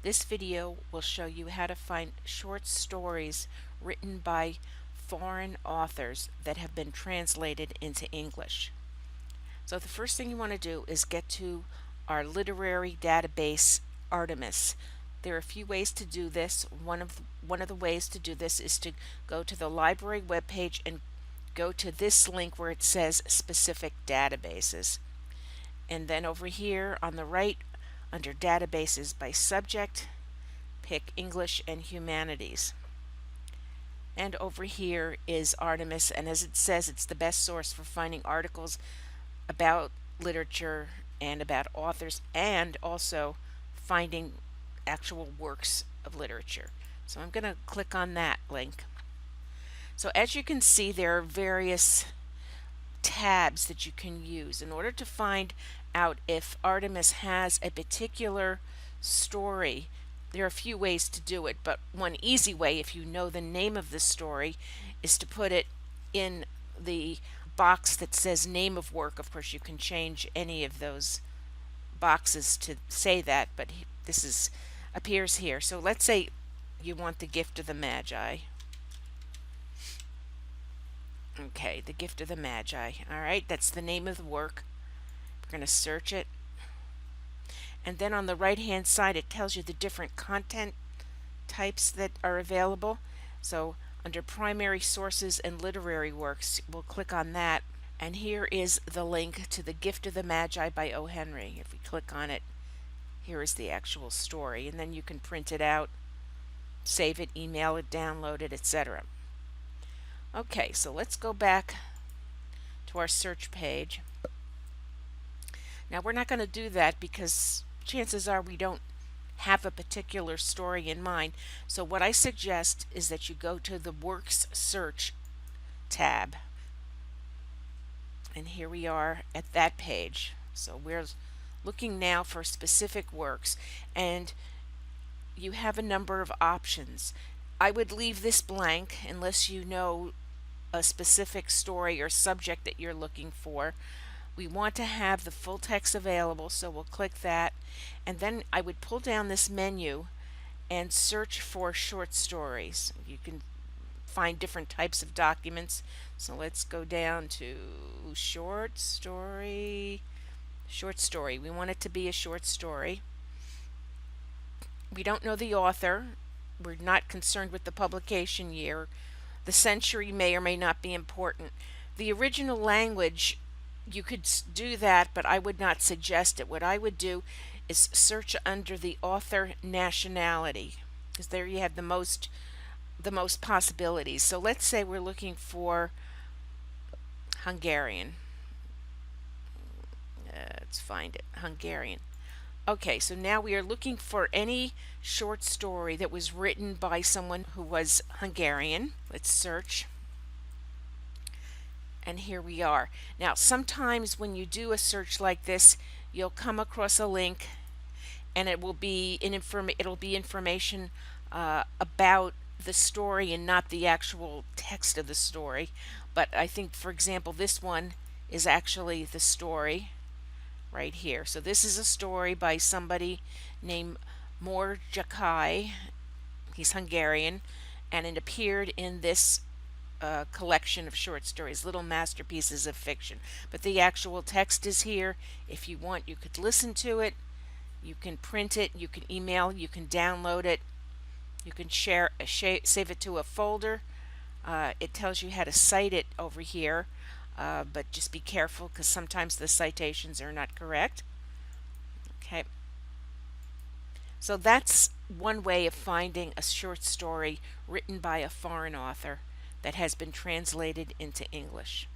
This video will show you how to find short stories written by foreign authors that have been translated into English. So the first thing you want to do is get to our literary database, Artemis. There are a few ways to do this. One of the ways to do this is to go to the library webpage and go to this link where it says specific databases. And then over here on the right, under databases by subject, pick English and Humanities. And over here is Artemis, and as it says, it's the best source for finding articles about literature and about authors, and also finding actual works of literature. So I'm going to click on that link. So as you can see, there are various tabs that you can use in order to find out if Artemis has a particular story. There are a few ways to do it, but one easy way, if you know the name of the story, is to put it in the box that says name of work. Of course, you can change any of those boxes to say that, but this appears here. So let's say you want The Gift of the Magi. Okay, The Gift of the Magi. All right, that's the name of the work. We're going to search it. And then on the right hand side, it tells you the different content types that are available. So under primary sources and literary works, we'll click on that. And here is the link to The Gift of the Magi by O. Henry. If we click on it, here is the actual story. And then you can print it out, save it, email it, download it, etc. Okay, so let's go back to our search page. Now we're not going to do that because chances are we don't have a particular story in mind. So what I suggest is that you go to the Works Search tab. And here we are at that page. So we're looking now for specific works, and you have a number of options. I would leave this blank unless you know a specific story or subject that you're looking for. We want to have the full text available, so we'll click that, and then I would pull down this menu and search for short stories. You can find different types of documents, so let's go down to short story. We want it to be a short story. We don't know the author. We're not concerned with the publication year. The century may or may not be important. The original language, you could do that, but I would not suggest it. What I would do is search under the author nationality, because there you have the most possibilities. So let's say we're looking for Hungarian. Let's find it. Hungarian. Okay, so now we are looking for any short story that was written by someone who was Hungarian. Let's search. And here we are. Now, sometimes when you do a search like this, you'll come across a link, and it will be information about the story and not the actual text of the story. But I think, for example, this one is actually the story right here. So this is a story by somebody named Morjakai. He's Hungarian, and it appeared in this collection of short stories, Little Masterpieces of Fiction. But the actual text is here. If you want, you could listen to it, you can print it, you can email, you can download it, you can save it to a folder. It tells you how to cite it over here, but just be careful because sometimes the citations are not correct. Okay. So that's one way of finding a short story written by a foreign author that has been translated into English.